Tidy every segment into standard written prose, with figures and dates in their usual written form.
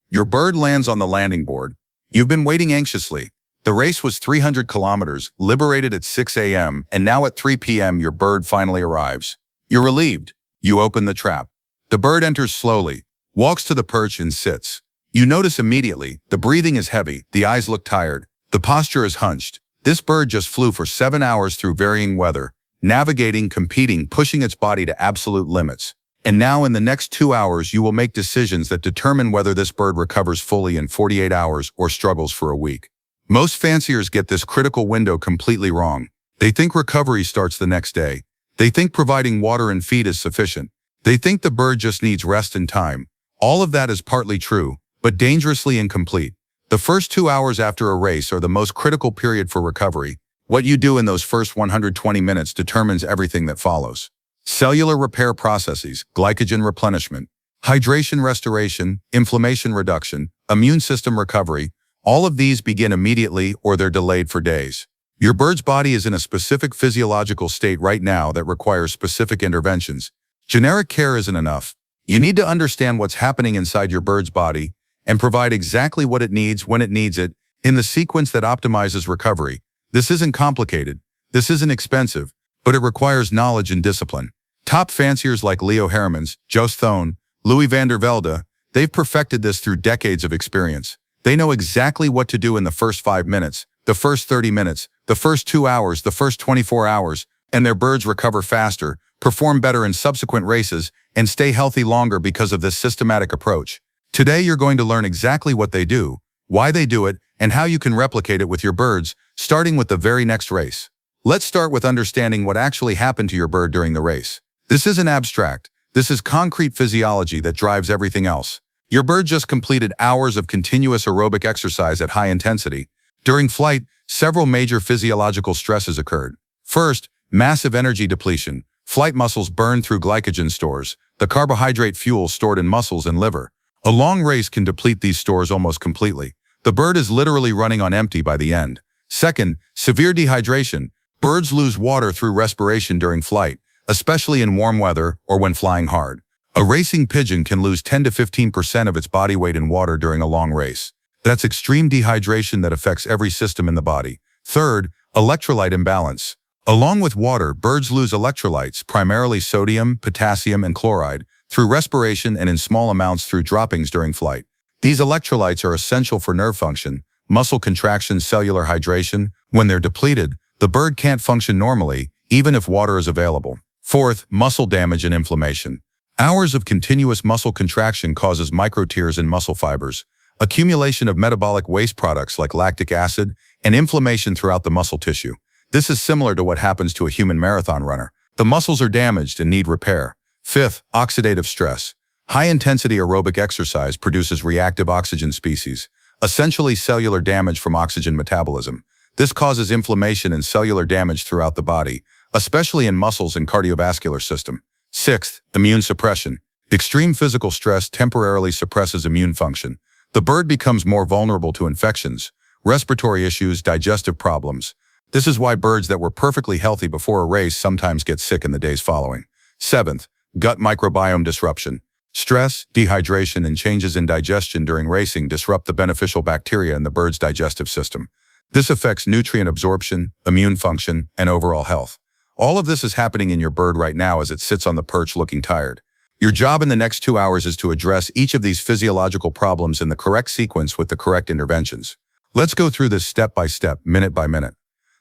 Your bird lands on the landing board. You've been waiting anxiously. The race was 300 kilometers, liberated at 6 a.m., and now at 3 p.m. your bird finally arrives. You're relieved. You open the trap. The bird enters slowly, walks to the perch and sits. You notice immediately, the breathing is heavy, the eyes look tired, the posture is hunched. This bird just flew for 7 hours through varying weather, navigating, competing, pushing its body to absolute limits. And now in the next 2 hours you will make decisions that determine whether this bird recovers fully in 48 hours or struggles for a week. Most fanciers get this critical window completely wrong. They think recovery starts the next day. They think providing water and feed is sufficient. They think the bird just needs rest and time. All of that is partly true, but dangerously incomplete. The first 2 hours after a race are the most critical period for recovery. What you do in those first 120 minutes determines everything that follows. Cellular repair processes, glycogen replenishment, hydration restoration, inflammation reduction, immune system recovery, all of these begin immediately or they're delayed for days. Your bird's body is in a specific physiological state right now that requires specific interventions. Generic care isn't enough. You need to understand what's happening inside your bird's body and provide exactly what it needs when it needs it in the sequence that optimizes recovery. This isn't complicated. This isn't expensive, but it requires knowledge and discipline. Top fanciers like Leo Heremans, Jos Thone, Louis van der Velde, they've perfected this through decades of experience. They know exactly what to do in the first 5 minutes, the first 30 minutes, the first 2 hours, the first 24 hours, and their birds recover faster, perform better in subsequent races, and stay healthy longer because of this systematic approach. Today you're going to learn exactly what they do, why they do it, and how you can replicate it with your birds, starting with the very next race. Let's start with understanding what actually happened to your bird during the race. This isn't abstract. This is concrete physiology that drives everything else. Your bird just completed hours of continuous aerobic exercise at high intensity. During flight, several major physiological stresses occurred. First, massive energy depletion. Flight muscles burn through glycogen stores, the carbohydrate fuel stored in muscles and liver. A long race can deplete these stores almost completely. The bird is literally running on empty by the end. Second, severe dehydration. Birds lose water through respiration during flight, especially in warm weather or when flying hard. A racing pigeon can lose 10 to 15% of its body weight in water during a long race. That's extreme dehydration that affects every system in the body. Third, electrolyte imbalance. Along with water, birds lose electrolytes, primarily sodium, potassium, and chloride, through respiration and in small amounts through droppings during flight. These electrolytes are essential for nerve function, muscle contraction, cellular hydration. When they're depleted, the bird can't function normally, even if water is available. Fourth, muscle damage and inflammation. Hours of continuous muscle contraction causes microtears in muscle fibers, accumulation of metabolic waste products like lactic acid, and inflammation throughout the muscle tissue. This is similar to what happens to a human marathon runner. The muscles are damaged and need repair. Fifth, oxidative stress. High-intensity aerobic exercise produces reactive oxygen species, essentially cellular damage from oxygen metabolism. This causes inflammation and cellular damage throughout the body, especially in muscles and cardiovascular system. Sixth, immune suppression. Extreme physical stress temporarily suppresses immune function. The bird becomes more vulnerable to infections, respiratory issues, digestive problems. This is why birds that were perfectly healthy before a race sometimes get sick in the days following. Seventh, gut microbiome disruption. Stress, dehydration, and changes in digestion during racing disrupt the beneficial bacteria in the bird's digestive system. This affects nutrient absorption, immune function, and overall health. All of this is happening in your bird right now as it sits on the perch looking tired. Your job in the next 2 hours is to address each of these physiological problems in the correct sequence with the correct interventions. Let's go through this step by step, minute by minute.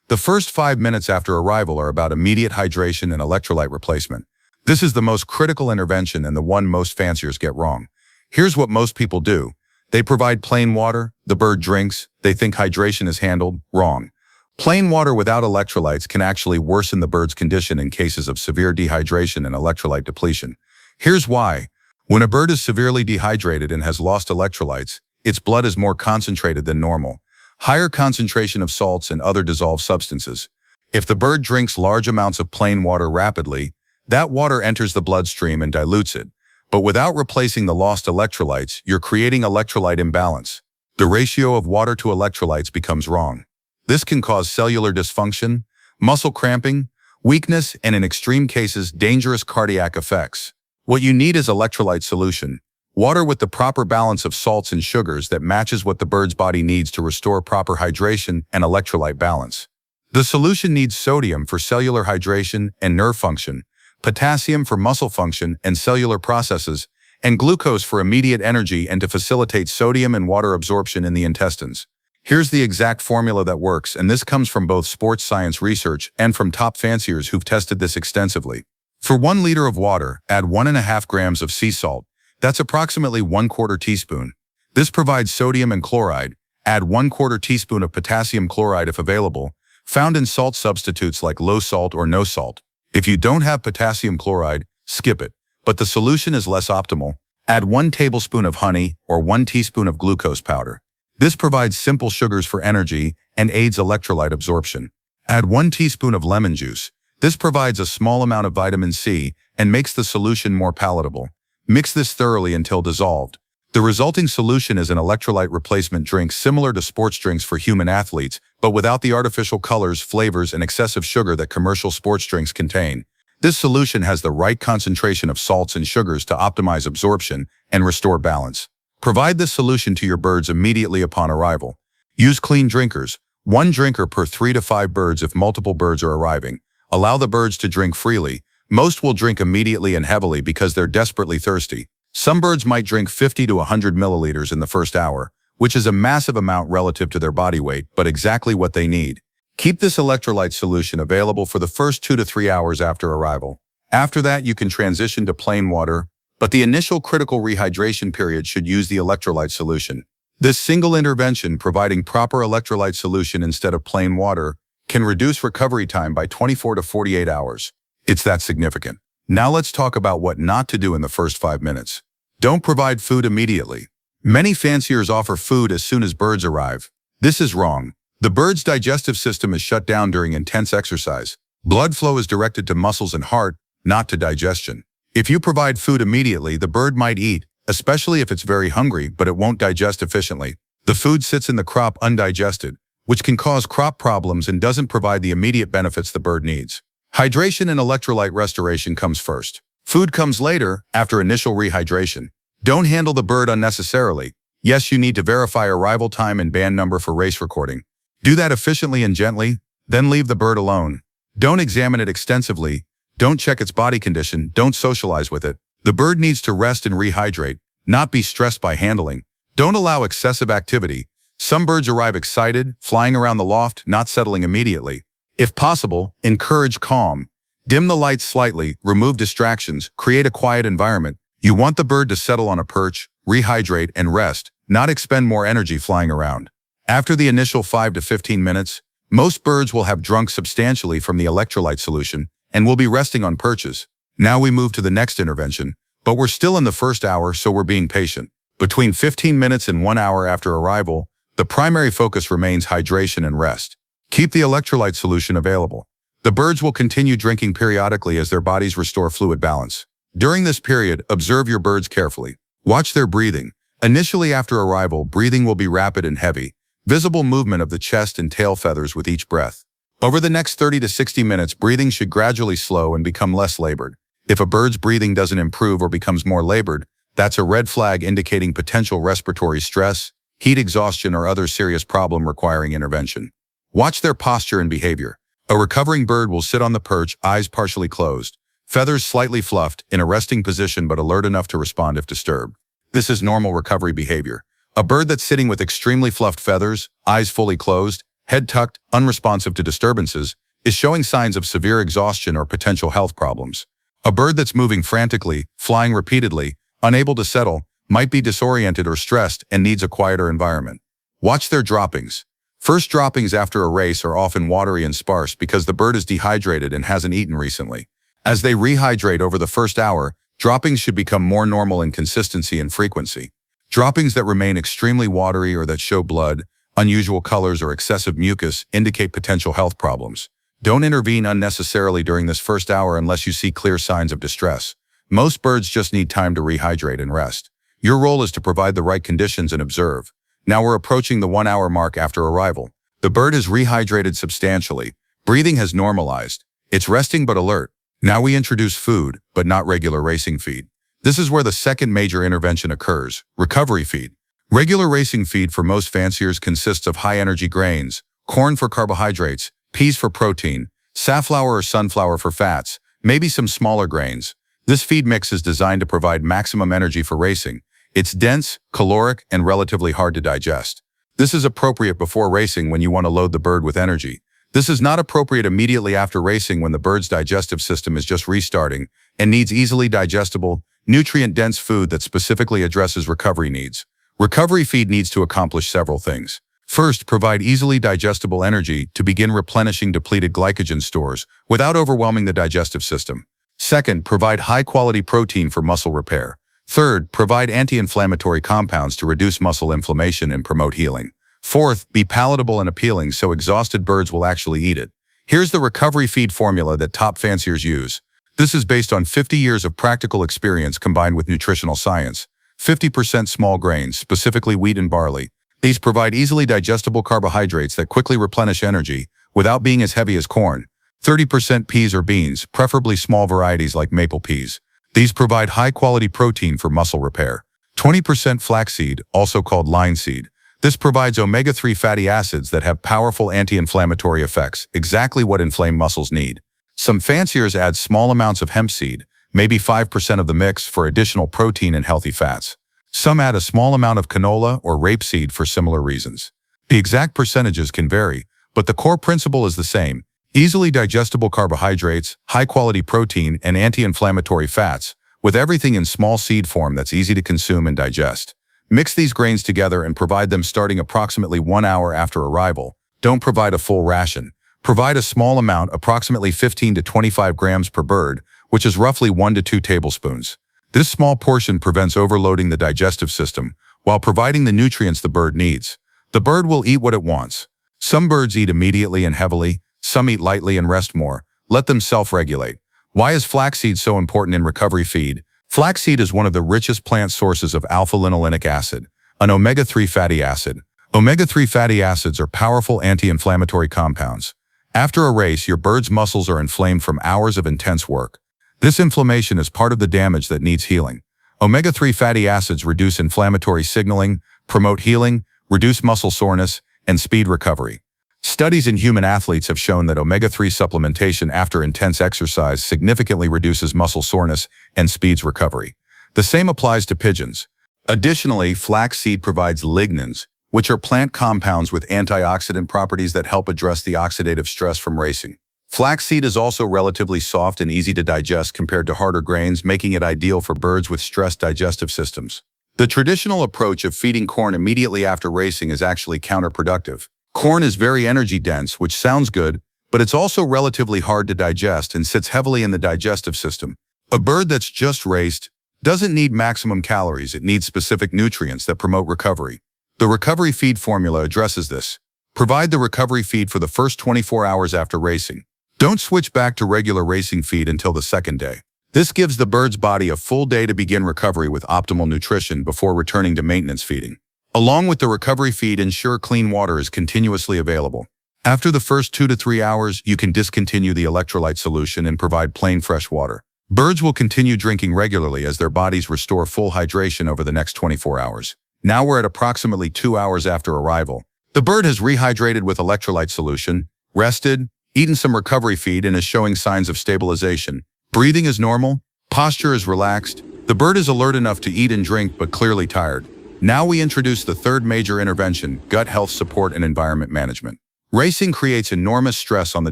The first 5 minutes after arrival are about immediate hydration and electrolyte replacement. This is the most critical intervention and the one most fanciers get wrong. Here's what most people do. They provide plain water, the bird drinks, they think hydration is handled. Wrong. Plain water without electrolytes can actually worsen the bird's condition in cases of severe dehydration and electrolyte depletion. Here's why. When a bird is severely dehydrated and has lost electrolytes, its blood is more concentrated than normal. Higher concentration of salts and other dissolved substances. If the bird drinks large amounts of plain water rapidly, that water enters the bloodstream and dilutes it. But without replacing the lost electrolytes, you're creating electrolyte imbalance. The ratio of water to electrolytes becomes wrong. This can cause cellular dysfunction, muscle cramping, weakness, and in extreme cases, dangerous cardiac effects. What you need is electrolyte solution. Water with the proper balance of salts and sugars that matches what the bird's body needs to restore proper hydration and electrolyte balance. The solution needs sodium for cellular hydration and nerve function, potassium for muscle function and cellular processes, and glucose for immediate energy and to facilitate sodium and water absorption in the intestines. Here's the exact formula that works, and this comes from both sports science research and from top fanciers who've tested this extensively. For 1 liter of water, add 1.5 grams of sea salt. That's approximately 1/4 teaspoon. This provides sodium and chloride. Add 1/4 teaspoon of potassium chloride if available, found in salt substitutes like low salt or no salt. If you don't have potassium chloride, skip it, but the solution is less optimal. Add 1 tablespoon of honey or 1 teaspoon of glucose powder. This provides simple sugars for energy and aids electrolyte absorption. Add 1 teaspoon of lemon juice. This provides a small amount of vitamin C and makes the solution more palatable. Mix this thoroughly until dissolved. The resulting solution is an electrolyte replacement drink similar to sports drinks for human athletes, but without the artificial colors, flavors, and excessive sugar that commercial sports drinks contain. This solution has the right concentration of salts and sugars to optimize absorption and restore balance. Provide this solution to your birds immediately upon arrival. Use clean drinkers, 1 drinker per 3 to 5 birds if multiple birds are arriving. Allow the birds to drink freely. Most will drink immediately and heavily because they're desperately thirsty. Some birds might drink 50 to 100 milliliters in the first hour, which is a massive amount relative to their body weight, but exactly what they need. Keep this electrolyte solution available for the first 2 to 3 hours after arrival. After that, you can transition to plain water, but the initial critical rehydration period should use the electrolyte solution. This single intervention, providing proper electrolyte solution instead of plain water, can reduce recovery time by 24 to 48 hours. It's that significant. Now let's talk about what not to do in the first 5 minutes. Don't provide food immediately. Many fanciers offer food as soon as birds arrive. This is wrong. The bird's digestive system is shut down during intense exercise. Blood flow is directed to muscles and heart, not to digestion. If you provide food immediately, the bird might eat, especially if it's very hungry, but it won't digest efficiently. The food sits in the crop undigested, which can cause crop problems and doesn't provide the immediate benefits the bird needs. Hydration and electrolyte restoration comes first. Food comes later, after initial rehydration. Don't handle the bird unnecessarily. Yes, you need to verify arrival time and band number for race recording. Do that efficiently and gently, then leave the bird alone. Don't examine it extensively. Don't check its body condition. Don't socialize with it. The bird needs to rest and rehydrate, not be stressed by handling. Don't allow excessive activity. Some birds arrive excited, flying around the loft, not settling immediately. If possible, encourage calm. Dim the lights slightly, remove distractions, create a quiet environment. You want the bird to settle on a perch, rehydrate, and rest, not expend more energy flying around. After the initial 5 to 15 minutes, most birds will have drunk substantially from the electrolyte solution and will be resting on perches. Now we move to the next intervention, but we're still in the first hour, so we're being patient. Between 15 minutes and 1 hour after arrival, the primary focus remains hydration and rest. Keep the electrolyte solution available. The birds will continue drinking periodically as their bodies restore fluid balance. During this period, observe your birds carefully. Watch their breathing. Initially after arrival, breathing will be rapid and heavy, visible movement of the chest and tail feathers with each breath. Over the next 30 to 60 minutes, breathing should gradually slow and become less labored. If a bird's breathing doesn't improve or becomes more labored, that's a red flag indicating potential respiratory stress, heat exhaustion, or other serious problem requiring intervention. Watch their posture and behavior. A recovering bird will sit on the perch, eyes partially closed, feathers slightly fluffed, in a resting position but alert enough to respond if disturbed. This is normal recovery behavior. A bird that's sitting with extremely fluffed feathers, eyes fully closed, head tucked, unresponsive to disturbances, is showing signs of severe exhaustion or potential health problems. A bird that's moving frantically, flying repeatedly, unable to settle, might be disoriented or stressed and needs a quieter environment. Watch their droppings. First droppings after a race are often watery and sparse because the bird is dehydrated and hasn't eaten recently. As they rehydrate over the first hour, droppings should become more normal in consistency and frequency. Droppings that remain extremely watery or that show blood, unusual colors, or excessive mucus indicate potential health problems. Don't intervene unnecessarily during this first hour unless you see clear signs of distress. Most birds just need time to rehydrate and rest. Your role is to provide the right conditions and observe. Now we're approaching the 1 hour mark after arrival. The bird is rehydrated substantially. Breathing has normalized. It's resting but alert. Now we introduce food, but not regular racing feed. This is where the second major intervention occurs, recovery feed. Regular racing feed for most fanciers consists of high-energy grains, corn for carbohydrates, peas for protein, safflower or sunflower for fats, maybe some smaller grains. This feed mix is designed to provide maximum energy for racing. It's dense, caloric, and relatively hard to digest. This is appropriate before racing when you want to load the bird with energy. This is not appropriate immediately after racing when the bird's digestive system is just restarting and needs easily digestible, nutrient-dense food that specifically addresses recovery needs. Recovery feed needs to accomplish several things. First, provide easily digestible energy to begin replenishing depleted glycogen stores without overwhelming the digestive system. Second, provide high-quality protein for muscle repair. Third, provide anti-inflammatory compounds to reduce muscle inflammation and promote healing. Fourth, be palatable and appealing so exhausted birds will actually eat it. Here's the recovery feed formula that top fanciers use. This is based on 50 years of practical experience combined with nutritional science. 50% small grains, specifically wheat and barley. These provide easily digestible carbohydrates that quickly replenish energy without being as heavy as corn. 30% peas or beans, preferably small varieties like maple peas. These provide high-quality protein for muscle repair. 20% flaxseed, also called linseed. This provides omega-3 fatty acids that have powerful anti-inflammatory effects, exactly what inflamed muscles need. Some fanciers add small amounts of hemp seed, maybe 5% of the mix for additional protein and healthy fats. Some add a small amount of canola or rapeseed for similar reasons. The exact percentages can vary, but the core principle is the same. Easily digestible carbohydrates, high-quality protein, and anti-inflammatory fats, with everything in small seed form that's easy to consume and digest. Mix these grains together and provide them starting approximately 1 hour after arrival. Don't provide a full ration. Provide a small amount, approximately 15 to 25 grams per bird, which is roughly 1 to 2 tablespoons. This small portion prevents overloading the digestive system while providing the nutrients the bird needs. The bird will eat what it wants. Some birds eat immediately and heavily, some eat lightly and rest more. Let them self-regulate. Why is flaxseed so important in recovery feed? Flaxseed is one of the richest plant sources of alpha-linolenic acid, an omega-3 fatty acid. Omega-3 fatty acids are powerful anti-inflammatory compounds. After a race, your bird's muscles are inflamed from hours of intense work. This inflammation is part of the damage that needs healing. Omega-3 fatty acids reduce inflammatory signaling, promote healing, reduce muscle soreness, and speed recovery. Studies in human athletes have shown that omega-3 supplementation after intense exercise significantly reduces muscle soreness and speeds recovery. The same applies to pigeons. Additionally, flaxseed provides lignans, which are plant compounds with antioxidant properties that help address the oxidative stress from racing. Flaxseed is also relatively soft and easy to digest compared to harder grains, making it ideal for birds with stressed digestive systems. The traditional approach of feeding corn immediately after racing is actually counterproductive. Corn is very energy-dense, which sounds good, but it's also relatively hard to digest and sits heavily in the digestive system. A bird that's just raced doesn't need maximum calories, it needs specific nutrients that promote recovery. The recovery feed formula addresses this. Provide the recovery feed for the first 24 hours after racing. Don't switch back to regular racing feed until the second day. This gives the bird's body a full day to begin recovery with optimal nutrition before returning to maintenance feeding. Along with the recovery feed, ensure clean water is continuously available. After the first 2 to 3 hours, you can discontinue the electrolyte solution and provide plain fresh water. Birds will continue drinking regularly as their bodies restore full hydration over the next 24 hours. Now we're at approximately 2 hours after arrival. The bird has rehydrated with electrolyte solution, rested, eaten some recovery feed, and is showing signs of stabilization. Breathing is normal, posture is relaxed. The bird is alert enough to eat and drink but clearly tired. Now we introduce the third major intervention, gut health support and environment management. Racing creates enormous stress on the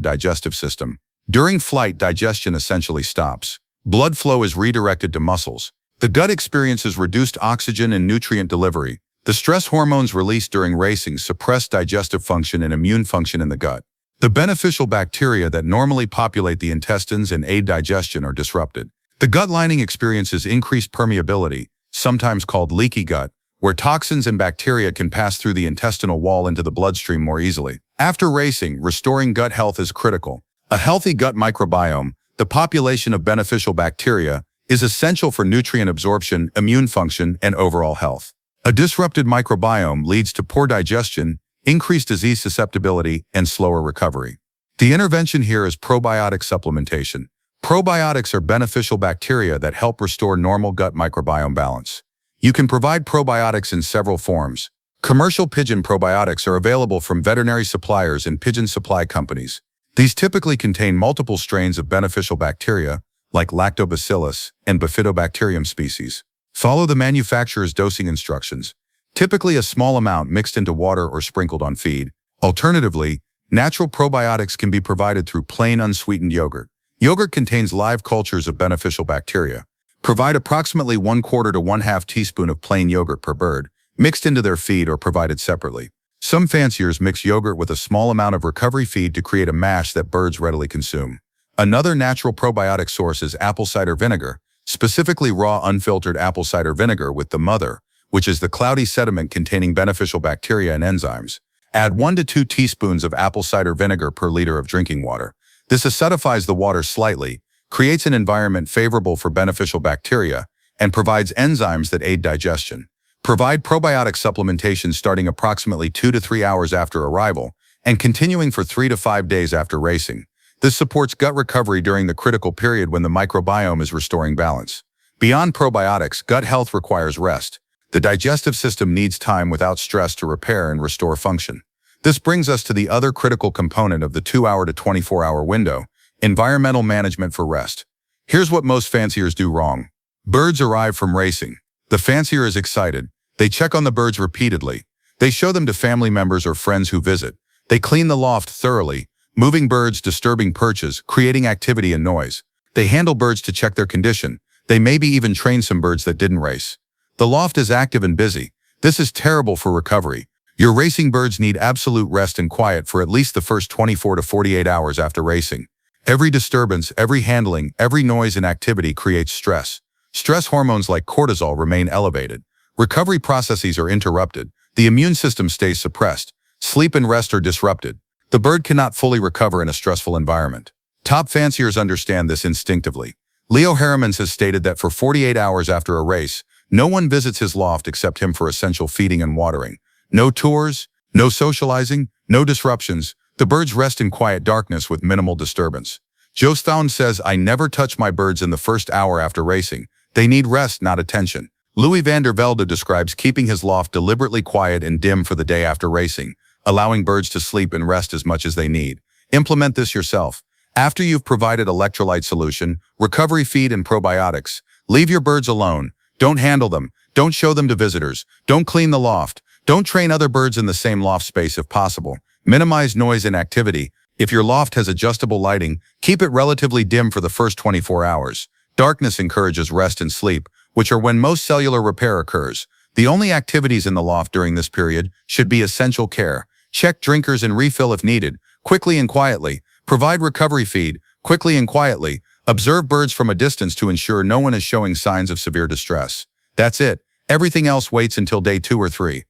digestive system. During flight, digestion essentially stops. Blood flow is redirected to muscles. The gut experiences reduced oxygen and nutrient delivery. The stress hormones released during racing suppress digestive function and immune function in the gut. The beneficial bacteria that normally populate the intestines and aid digestion are disrupted. The gut lining experiences increased permeability, sometimes called leaky gut, where toxins and bacteria can pass through the intestinal wall into the bloodstream more easily. After racing, restoring gut health is critical. A healthy gut microbiome, the population of beneficial bacteria, is essential for nutrient absorption, immune function, and overall health. A disrupted microbiome leads to poor digestion, increased disease susceptibility, and slower recovery. The intervention here is probiotic supplementation. Probiotics are beneficial bacteria that help restore normal gut microbiome balance. You can provide probiotics in several forms. Commercial Pigeon probiotics are available from veterinary suppliers and Pigeon supply companies. These typically contain multiple strains of beneficial bacteria, like Lactobacillus and Bifidobacterium species. Follow the manufacturer's dosing instructions, typically a small amount mixed into water or sprinkled on feed. Alternatively, natural probiotics can be provided through plain unsweetened yogurt. Yogurt contains live cultures of beneficial bacteria. Provide approximately 1/4 to 1/2 teaspoon of plain yogurt per bird, mixed into their feed or provided separately. Some fanciers mix yogurt with a small amount of recovery feed to create a mash that birds readily consume. Another natural probiotic source is apple cider vinegar, specifically raw unfiltered apple cider vinegar with the mother, which is the cloudy sediment containing beneficial bacteria and enzymes. Add 1 to 2 teaspoons of apple cider vinegar per liter of drinking water. This acidifies the water slightly, creates an environment favorable for beneficial bacteria, and provides enzymes that aid digestion. Provide probiotic supplementation starting approximately 2 to 3 hours after arrival and continuing for 3 to 5 days after racing. This supports gut recovery during the critical period when the microbiome is restoring balance. Beyond probiotics, gut health requires rest. The digestive system needs time without stress to repair and restore function. This brings us to the other critical component of the 2-hour to 24-hour window, environmental management for rest. Here's what most fanciers do wrong. Birds arrive from racing. The fancier is excited. They check on the birds repeatedly. They show them to family members or friends who visit. They clean the loft thoroughly, moving birds, disturbing perches, creating activity and noise. They handle birds to check their condition. They maybe even train some birds that didn't race. The loft is active and busy. This is terrible for recovery. Your racing birds need absolute rest and quiet for at least the first 24 to 48 hours after racing. Every disturbance, every handling, every noise and activity creates stress. Stress hormones like cortisol remain elevated. Recovery processes are interrupted. The immune system stays suppressed. Sleep and rest are disrupted. The bird cannot fully recover in a stressful environment. Top fanciers understand this instinctively. Leo Heremans has stated that for 48 hours after a race, no one visits his loft except him for essential feeding and watering. No tours, no socializing, no disruptions. The birds rest in quiet darkness with minimal disturbance. Jos Thone says, "I never touch my birds in the first hour after racing. They need rest, not attention." Louis van der Velde describes keeping his loft deliberately quiet and dim for the day after racing, allowing birds to sleep and rest as much as they need. Implement this yourself. After you've provided electrolyte solution, recovery feed and probiotics, leave your birds alone. Don't handle them. Don't show them to visitors. Don't clean the loft. Don't train other birds in the same loft space if possible. Minimize noise and activity. If your loft has adjustable lighting, keep it relatively dim for the first 24 hours. Darkness encourages rest and sleep, which are when most cellular repair occurs. The only activities in the loft during this period should be essential care. Check drinkers and refill if needed, quickly and quietly. Provide recovery feed, quickly and quietly. Observe birds from a distance to ensure no one is showing signs of severe distress. That's it. Everything else waits until day 2 or 3.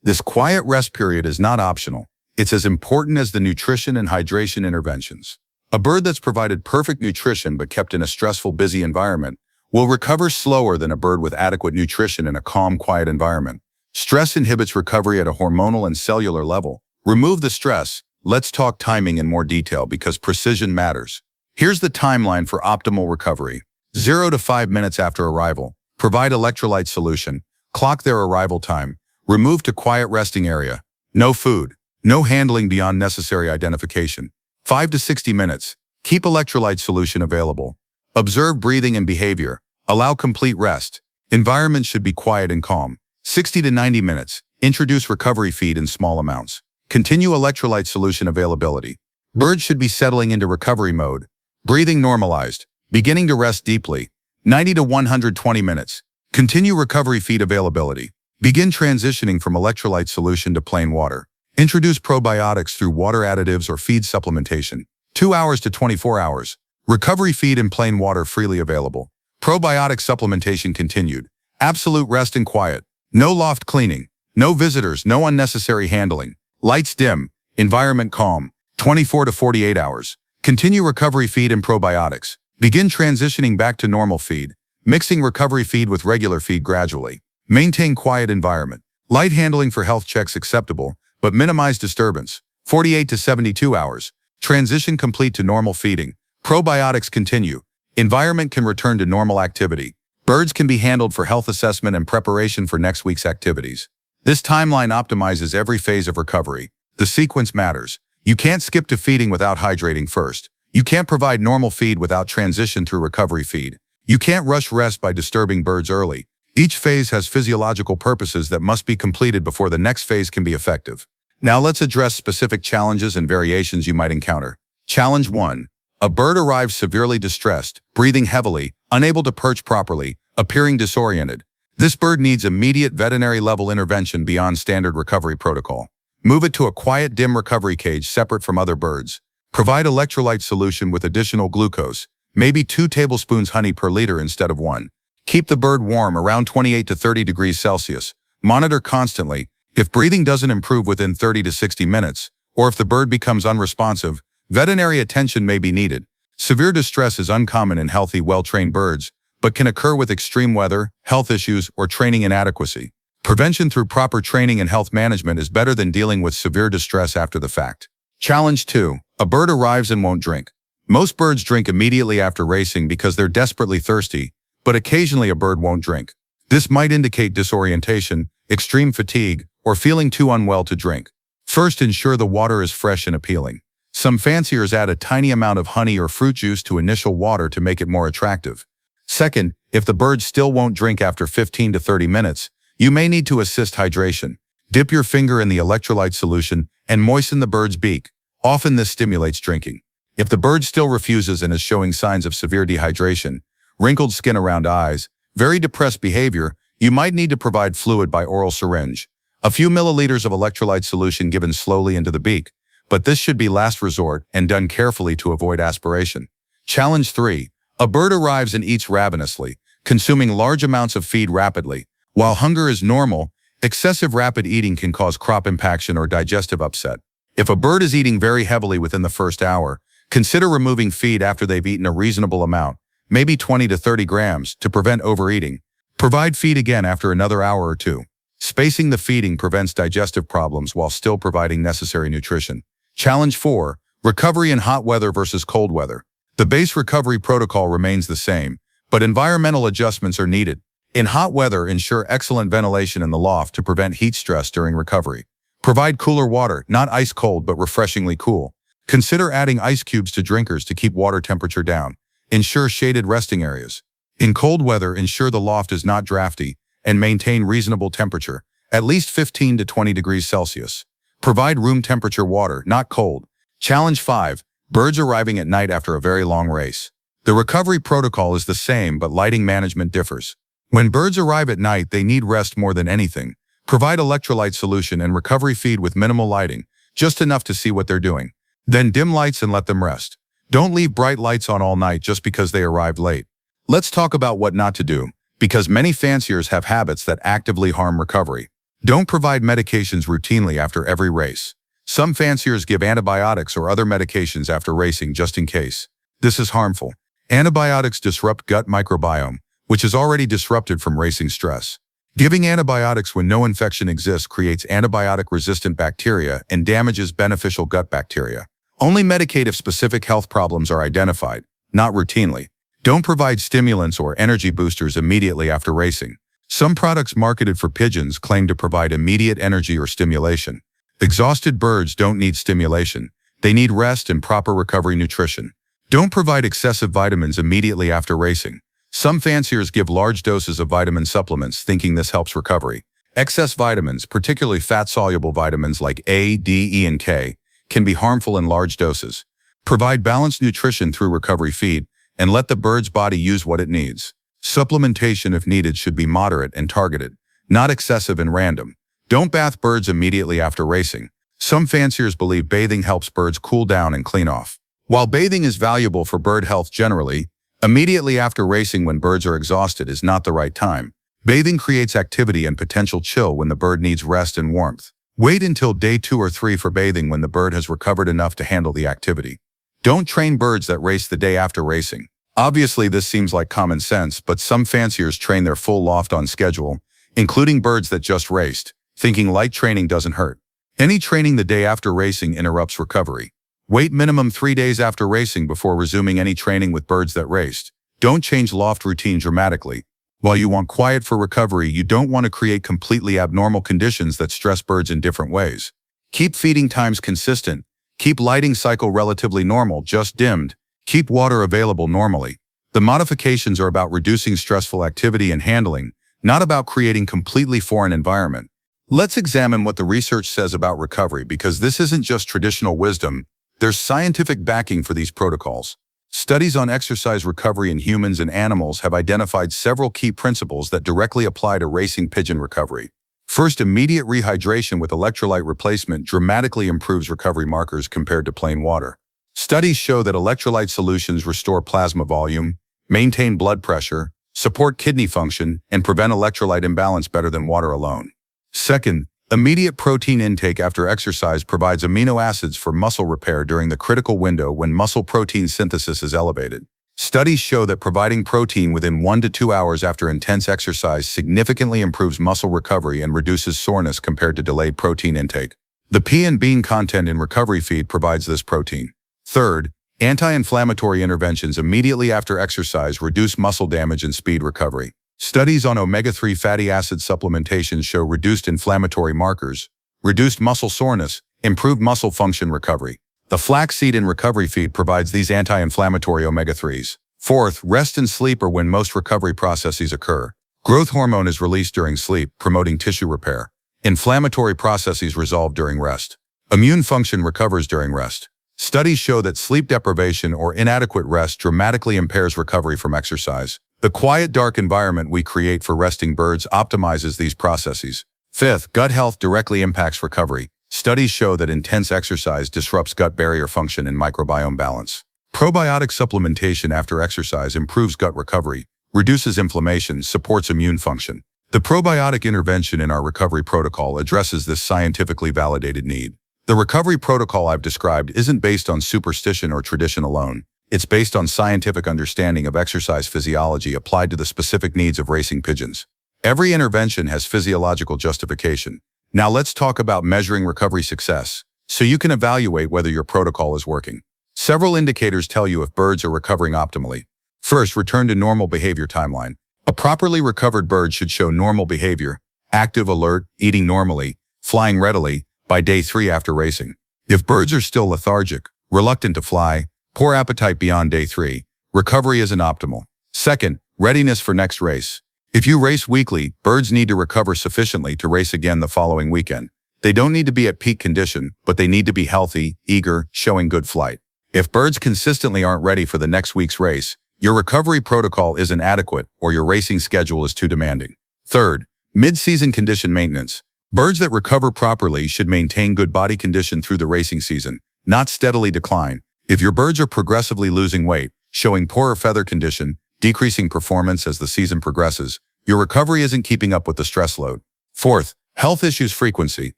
This quiet rest period is not optional. It's as important as the nutrition and hydration interventions. A bird that's provided perfect nutrition but kept in a stressful, busy environment will recover slower than a bird with adequate nutrition in a calm, quiet environment. Stress inhibits recovery at a hormonal and cellular level. Remove the stress. Let's talk timing in more detail because precision matters. Here's the timeline for optimal recovery. 0 to 5 minutes after arrival. Provide electrolyte solution. Clock their arrival time. Remove to quiet resting area. No food. No handling beyond necessary identification. 5 to 60 minutes. Keep electrolyte solution available. Observe breathing and behavior. Allow complete rest. Environment should be quiet and calm. 60 to 90 minutes. Introduce recovery feed in small amounts. Continue electrolyte solution availability. Birds should be settling into recovery mode. Breathing normalized. Beginning to rest deeply. 90 to 120 minutes. Continue recovery feed availability. Begin transitioning from electrolyte solution to plain water. Introduce probiotics through water additives or feed supplementation. 2 hours to 24 hours. Recovery feed in plain water freely available. Probiotic supplementation continued. Absolute rest and quiet. No loft cleaning. No visitors. No unnecessary handling. Lights dim. Environment calm. 24 to 48 hours. Continue recovery feed and probiotics. Begin transitioning back to normal feed. Mixing recovery feed with regular feed gradually. Maintain quiet environment. Light handling for health checks acceptable, but minimize disturbance. 48 to 72 hours. Transition complete to normal feeding. Probiotics continue. Environment can return to normal activity. Birds can be handled for health assessment and preparation for next week's activities. This timeline optimizes every phase of recovery. The sequence matters. You can't skip to feeding without hydrating first. You can't provide normal feed without transition through recovery feed. You can't rush rest by disturbing birds early. Each phase has physiological purposes that must be completed before the next phase can be effective. Now let's address specific challenges and variations you might encounter. Challenge 1. A bird arrives severely distressed, breathing heavily, unable to perch properly, appearing disoriented. This bird needs immediate veterinary-level intervention beyond standard recovery protocol. Move it to a quiet, dim recovery cage separate from other birds. Provide electrolyte solution with additional glucose, maybe 2 tablespoons honey per liter instead of 1. Keep the bird warm around 28 to 30 degrees Celsius. Monitor constantly. If breathing doesn't improve within 30 to 60 minutes, or if the bird becomes unresponsive, veterinary attention may be needed. Severe distress is uncommon in healthy, well-trained birds, but can occur with extreme weather, health issues, or training inadequacy. Prevention through proper training and health management is better than dealing with severe distress after the fact. Challenge 2. A bird arrives and won't drink. Most birds drink immediately after racing because they're desperately thirsty, but occasionally a bird won't drink. This might indicate disorientation, extreme fatigue, or feeling too unwell to drink. First, ensure the water is fresh and appealing. Some fanciers add a tiny amount of honey or fruit juice to initial water to make it more attractive. Second, if the bird still won't drink after 15 to 30 minutes, you may need to assist hydration. Dip your finger in the electrolyte solution and moisten the bird's beak. Often this stimulates drinking. If the bird still refuses and is showing signs of severe dehydration, wrinkled skin around eyes, very depressed behavior, you might need to provide fluid by oral syringe. A few milliliters of electrolyte solution given slowly into the beak, but this should be last resort and done carefully to avoid aspiration. Challenge 3. A bird arrives and eats ravenously, consuming large amounts of feed rapidly. While hunger is normal, excessive rapid eating can cause crop impaction or digestive upset. If a bird is eating very heavily within the first hour, consider removing feed after they've eaten a reasonable amount, maybe 20 to 30 grams, to prevent overeating. Provide feed again after another hour or 2. Spacing the feeding prevents digestive problems while still providing necessary nutrition. Challenge 4. Recovery in hot weather versus cold weather. The base recovery protocol remains the same, but environmental adjustments are needed. In hot weather, ensure excellent ventilation in the loft to prevent heat stress during recovery. Provide cooler water, not ice cold but refreshingly cool. Consider adding ice cubes to drinkers to keep water temperature down. Ensure shaded resting areas. In cold weather, ensure the loft is not drafty and maintain reasonable temperature, at least 15 to 20 degrees Celsius. Provide room temperature water, not cold. Challenge 5. Birds arriving at night after a very long race. The recovery protocol is the same, but lighting management differs. When birds arrive at night, they need rest more than anything. Provide electrolyte solution and recovery feed with minimal lighting, just enough to see what they're doing. Then dim lights and let them rest. Don't leave bright lights on all night just because they arrived late. Let's talk about what not to do, because many fanciers have habits that actively harm recovery. Don't provide medications routinely after every race. Some fanciers give antibiotics or other medications after racing just in case. This is harmful. Antibiotics disrupt gut microbiome, which is already disrupted from racing stress. Giving antibiotics when no infection exists creates antibiotic-resistant bacteria and damages beneficial gut bacteria. Only medicate if specific health problems are identified, not routinely. Don't provide stimulants or energy boosters immediately after racing. Some products marketed for pigeons claim to provide immediate energy or stimulation. Exhausted birds don't need stimulation. They need rest and proper recovery nutrition. Don't provide excessive vitamins immediately after racing. Some fanciers give large doses of vitamin supplements thinking this helps recovery. Excess vitamins, particularly fat-soluble vitamins like A, D, E, and K, can be harmful in large doses. Provide balanced nutrition through recovery feed and let the bird's body use what it needs. Supplementation, if needed, should be moderate and targeted, not excessive and random. Don't bath birds immediately after racing. Some fanciers believe bathing helps birds cool down and clean off. While bathing is valuable for bird health generally, immediately after racing when birds are exhausted is not the right time. Bathing creates activity and potential chill when the bird needs rest and warmth. Wait until day 2 or 3 for bathing when the bird has recovered enough to handle the activity. Don't train birds that race the day after racing. Obviously, this seems like common sense, but some fanciers train their full loft on schedule, including birds that just raced, thinking light training doesn't hurt. Any training the day after racing interrupts recovery. Wait minimum 3 days after racing before resuming any training with birds that raced. Don't change loft routine dramatically. While you want quiet for recovery, you don't want to create completely abnormal conditions that stress birds in different ways. Keep feeding times consistent. Keep lighting cycle relatively normal, just dimmed. Keep water available normally. The modifications are about reducing stressful activity and handling, not about creating completely foreign environment. Let's examine what the research says about recovery, because this isn't just traditional wisdom. There's scientific backing for these protocols. Studies on exercise recovery in humans and animals have identified several key principles that directly apply to racing pigeon recovery. First, immediate rehydration with electrolyte replacement dramatically improves recovery markers compared to plain water. Studies show that electrolyte solutions restore plasma volume, maintain blood pressure, support kidney function, and prevent electrolyte imbalance better than water alone. Second, immediate protein intake after exercise provides amino acids for muscle repair during the critical window when muscle protein synthesis is elevated. Studies show that providing protein within 1 to 2 hours after intense exercise significantly improves muscle recovery and reduces soreness compared to delayed protein intake. The pea and bean content in recovery feed provides this protein. Third, anti-inflammatory interventions immediately after exercise reduce muscle damage and speed recovery. Studies on omega-3 fatty acid supplementation show reduced inflammatory markers, reduced muscle soreness, improved muscle function recovery. The flaxseed in recovery feed provides these anti-inflammatory omega-3s. Fourth, rest and sleep are when most recovery processes occur. Growth hormone is released during sleep, promoting tissue repair. Inflammatory processes resolve during rest. Immune function recovers during rest. Studies show that sleep deprivation or inadequate rest dramatically impairs recovery from exercise. The quiet, dark environment we create for resting birds optimizes these processes. Fifth, gut health directly impacts recovery. Studies show that intense exercise disrupts gut barrier function and microbiome balance. Probiotic supplementation after exercise improves gut recovery, reduces inflammation, supports immune function. The probiotic intervention in our recovery protocol addresses this scientifically validated need. The recovery protocol I've described isn't based on superstition or tradition alone. It's based on scientific understanding of exercise physiology applied to the specific needs of racing pigeons. Every intervention has physiological justification. Now let's talk about measuring recovery success, so you can evaluate whether your protocol is working. Several indicators tell you if birds are recovering optimally. First, return to normal behavior timeline. A properly recovered bird should show normal behavior, active, alert, eating normally, flying readily, by day 3 after racing. If birds are still lethargic, reluctant to fly, poor appetite beyond day 3, recovery isn't optimal. Second, readiness for next race. If you race weekly, birds need to recover sufficiently to race again the following weekend. They don't need to be at peak condition, but they need to be healthy, eager, showing good flight. If birds consistently aren't ready for the next week's race, your recovery protocol isn't adequate or your racing schedule is too demanding. Third, mid-season condition maintenance. Birds that recover properly should maintain good body condition through the racing season, not steadily decline. If your birds are progressively losing weight, showing poorer feather condition, decreasing performance as the season progresses, your recovery isn't keeping up with the stress load. Fourth, health issues frequency.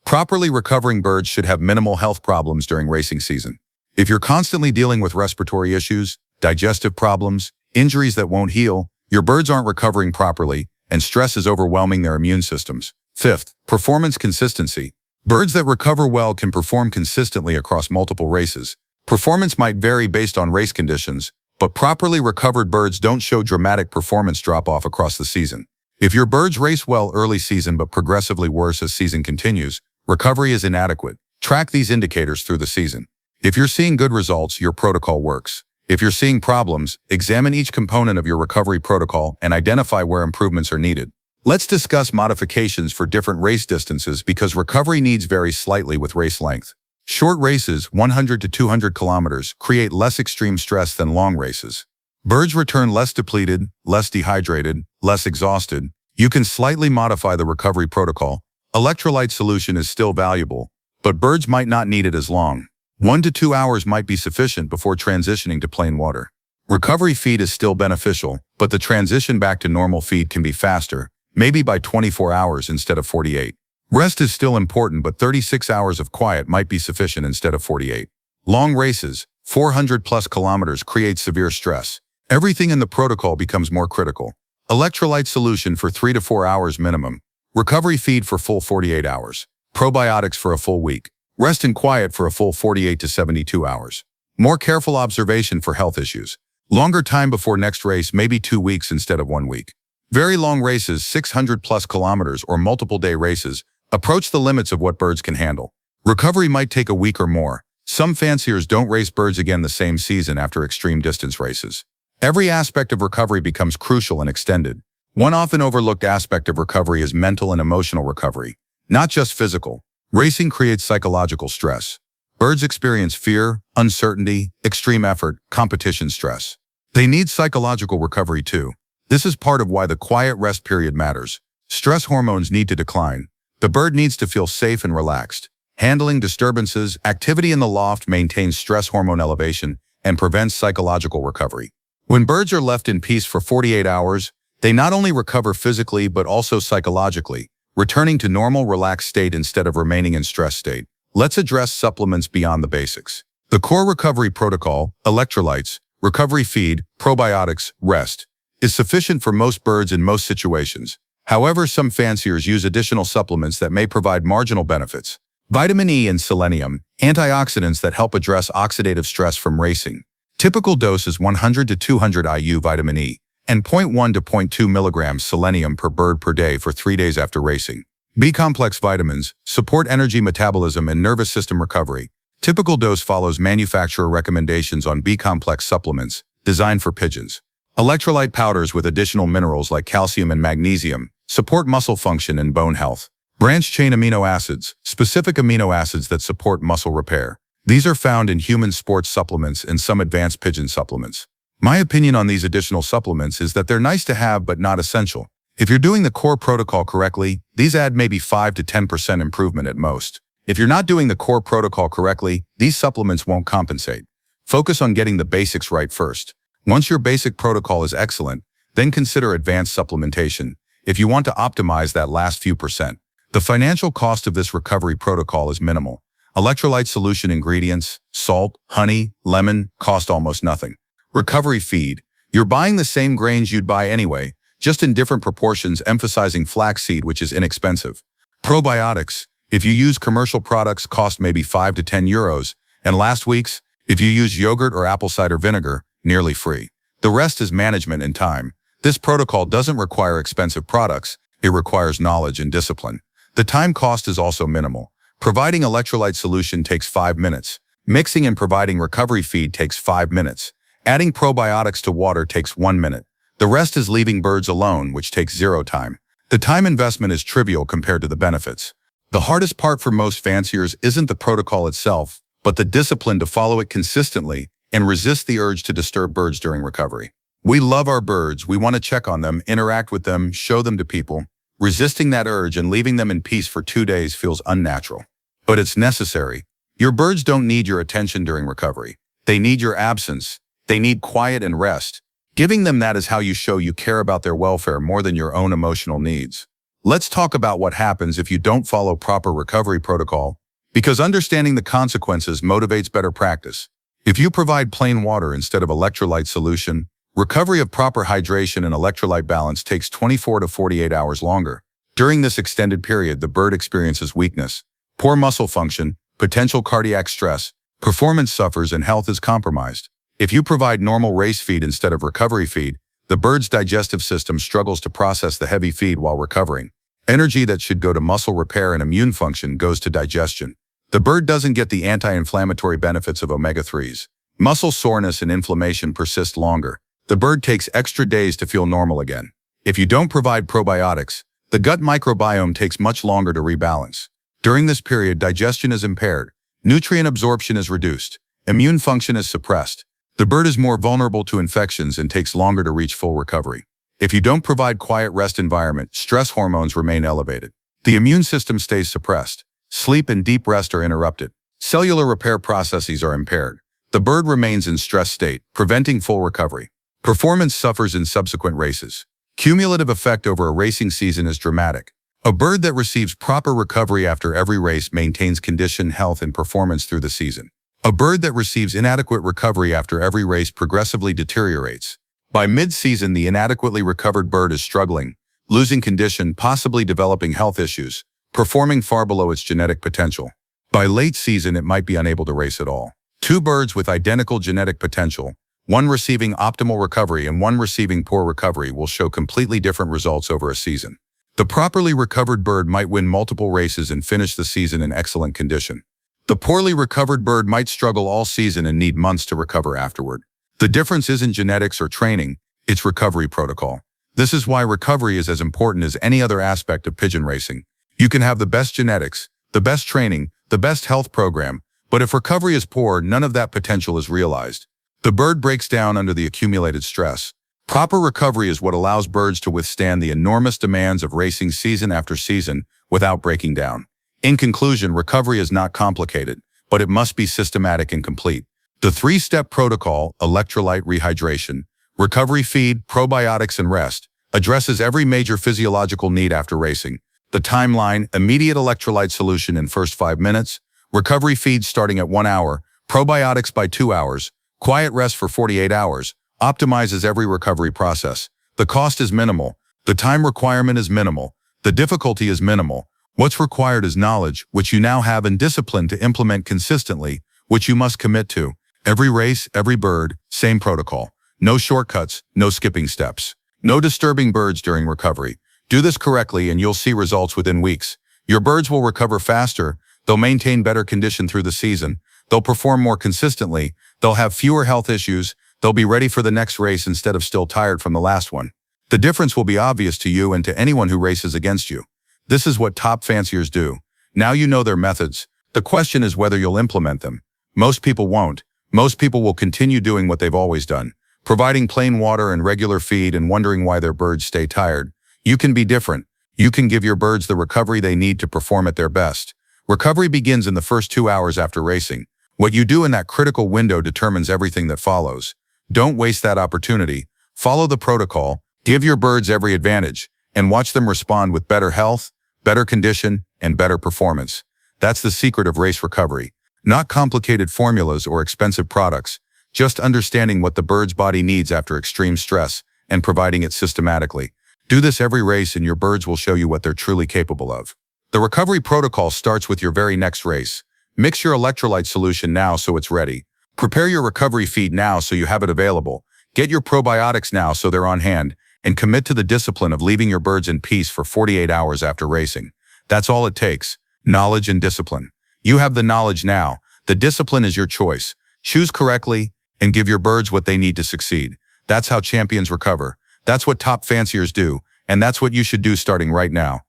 Properly recovering birds should have minimal health problems during racing season. If you're constantly dealing with respiratory issues, digestive problems, injuries that won't heal, your birds aren't recovering properly, and stress is overwhelming their immune systems. Fifth, performance consistency. Birds that recover well can perform consistently across multiple races. Performance might vary based on race conditions, but properly recovered birds don't show dramatic performance drop-off across the season. If your birds race well early season but progressively worse as season continues, recovery is inadequate. Track these indicators through the season. If you're seeing good results, your protocol works. If you're seeing problems, examine each component of your recovery protocol and identify where improvements are needed. Let's discuss modifications for different race distances because recovery needs vary slightly with race length. Short races, 100 to 200 kilometers, create less extreme stress than long races. Birds return less depleted, less dehydrated, less exhausted. You can slightly modify the recovery protocol. Electrolyte solution is still valuable, but birds might not need it as long. 1 to 2 hours might be sufficient before transitioning to plain water. Recovery feed is still beneficial, but the transition back to normal feed can be faster, maybe by 24 hours instead of 48. Rest is still important, but 36 hours of quiet might be sufficient instead of 48. Long races, 400 plus kilometers, create severe stress. Everything in the protocol becomes more critical. Electrolyte solution for 3 to 4 hours minimum. Recovery feed for full 48 hours. Probiotics for a full week. Rest in quiet for a full 48 to 72 hours. More careful observation for health issues. Longer time before next race, maybe 2 weeks instead of 1 week. Very long races, 600 plus kilometers or multiple day races, approach the limits of what birds can handle. Recovery might take a week or more. Some fanciers don't race birds again the same season after extreme distance races. Every aspect of recovery becomes crucial and extended. One often overlooked aspect of recovery is mental and emotional recovery, not just physical. Racing creates psychological stress. Birds experience fear, uncertainty, extreme effort, competition stress. They need psychological recovery too. This is part of why the quiet rest period matters. Stress hormones need to decline. The bird needs to feel safe and relaxed. Handling disturbances, activity in the loft maintains stress hormone elevation and prevents psychological recovery. When birds are left in peace for 48 hours, they not only recover physically but also psychologically, returning to normal relaxed state instead of remaining in stress state. Let's address supplements beyond the basics. The core recovery protocol, electrolytes, recovery feed, probiotics, rest, is sufficient for most birds in most situations. However, some fanciers use additional supplements that may provide marginal benefits. Vitamin E and selenium, antioxidants that help address oxidative stress from racing. Typical dose is 100 to 200 IU vitamin E and 0.1 to 0.2 milligrams selenium per bird per day for 3 days after racing. B-complex vitamins support energy metabolism and nervous system recovery. Typical dose follows manufacturer recommendations on B-complex supplements designed for pigeons. Electrolyte powders with additional minerals like calcium and magnesium support muscle function and bone health. Branch-chain amino acids, specific amino acids that support muscle repair. These are found in human sports supplements and some advanced pigeon supplements. My opinion on these additional supplements is that they're nice to have but not essential. If you're doing the core protocol correctly, these add maybe 5 to 10% improvement at most. If you're not doing the core protocol correctly, these supplements won't compensate. Focus on getting the basics right first. Once your basic protocol is excellent, then consider advanced supplementation if you want to optimize that last few percent. The financial cost of this recovery protocol is minimal. Electrolyte solution ingredients, salt, honey, lemon, cost almost nothing. Recovery feed. You're buying the same grains you'd buy anyway, just in different proportions, emphasizing flaxseed, which is inexpensive. Probiotics. If you use commercial products, cost maybe 5 to 10 euros. And last week's, if you use yogurt or apple cider vinegar, nearly free. The rest is management and time. This protocol doesn't require expensive products. It requires knowledge and discipline. The time cost is also minimal. Providing electrolyte solution takes 5 minutes. Mixing and providing recovery feed takes 5 minutes. Adding probiotics to water takes 1 minute. The rest is leaving birds alone, which takes 0 time. The time investment is trivial compared to the benefits. The hardest part for most fanciers isn't the protocol itself, but the discipline to follow it consistently and resist the urge to disturb birds during recovery. We love our birds. We want to check on them, interact with them, show them to people. Resisting that urge and leaving them in peace for 2 days feels unnatural. But it's necessary. Your birds don't need your attention during recovery. They need your absence. They need quiet and rest. Giving them that is how you show you care about their welfare more than your own emotional needs. Let's talk about what happens if you don't follow proper recovery protocol, because understanding the consequences motivates better practice. If you provide plain water instead of electrolyte solution, recovery of proper hydration and electrolyte balance takes 24 to 48 hours longer. During this extended period, the bird experiences weakness, poor muscle function, potential cardiac stress, performance suffers, and health is compromised. If you provide normal race feed instead of recovery feed, the bird's digestive system struggles to process the heavy feed while recovering. Energy that should go to muscle repair and immune function goes to digestion. The bird doesn't get the anti-inflammatory benefits of omega-3s. Muscle soreness and inflammation persist longer. The bird takes extra days to feel normal again. If you don't provide probiotics, the gut microbiome takes much longer to rebalance. During this period, digestion is impaired, nutrient absorption is reduced, immune function is suppressed. The bird is more vulnerable to infections and takes longer to reach full recovery. If you don't provide quiet rest environment, stress hormones remain elevated. The immune system stays suppressed. Sleep and deep rest are interrupted. Cellular repair processes are impaired. The bird remains in stress state, preventing full recovery. Performance suffers in subsequent races. Cumulative effect over a racing season is dramatic. A bird that receives proper recovery after every race maintains condition, health, and performance through the season. A bird that receives inadequate recovery after every race progressively deteriorates. By mid-season, the inadequately recovered bird is struggling, losing condition, possibly developing health issues, performing far below its genetic potential. By late season, it might be unable to race at all. Two birds with identical genetic potential, one receiving optimal recovery and one receiving poor recovery, will show completely different results over a season. The properly recovered bird might win multiple races and finish the season in excellent condition. The poorly recovered bird might struggle all season and need months to recover afterward. The difference isn't genetics or training, it's recovery protocol. This is why recovery is as important as any other aspect of pigeon racing. You can have the best genetics, the best training, the best health program, but if recovery is poor, none of that potential is realized. The bird breaks down under the accumulated stress. Proper recovery is what allows birds to withstand the enormous demands of racing season after season without breaking down. In conclusion, recovery is not complicated, but it must be systematic and complete. The three-step protocol, electrolyte rehydration, recovery feed, probiotics, and rest, addresses every major physiological need after racing. The timeline: immediate electrolyte solution in first 5 minutes, recovery feed starting at 1 hour, probiotics by 2 hours, quiet rest for 48 hours, optimizes every recovery process. The cost is minimal. The time requirement is minimal. The difficulty is minimal. What's required is knowledge, which you now have, and discipline to implement consistently, which you must commit to. Every race, every bird, same protocol. No shortcuts, no skipping steps. No disturbing birds during recovery. Do this correctly and you'll see results within weeks. Your birds will recover faster, they'll maintain better condition through the season, they'll perform more consistently, they'll have fewer health issues, they'll be ready for the next race instead of still tired from the last one. The difference will be obvious to you and to anyone who races against you. This is what top fanciers do. Now you know their methods. The question is whether you'll implement them. Most people won't. Most people will continue doing what they've always done, providing plain water and regular feed and wondering why their birds stay tired. You can be different. You can give your birds the recovery they need to perform at their best. Recovery begins in the first 2 hours after racing. What you do in that critical window determines everything that follows. Don't waste that opportunity. Follow the protocol, give your birds every advantage, and watch them respond with better health, better condition, and better performance. That's the secret of race recovery. Not complicated formulas or expensive products, just understanding what the bird's body needs after extreme stress and providing it systematically. Do this every race and your birds will show you what they're truly capable of. The recovery protocol starts with your very next race. Mix your electrolyte solution now so it's ready. Prepare your recovery feed now so you have it available. Get your probiotics now so they're on hand. And commit to the discipline of leaving your birds in peace for 48 hours after racing. That's all it takes. Knowledge and discipline. You have the knowledge now. The discipline is your choice. Choose correctly and give your birds what they need to succeed. That's how champions recover. That's what top fanciers do. And that's what you should do starting right now.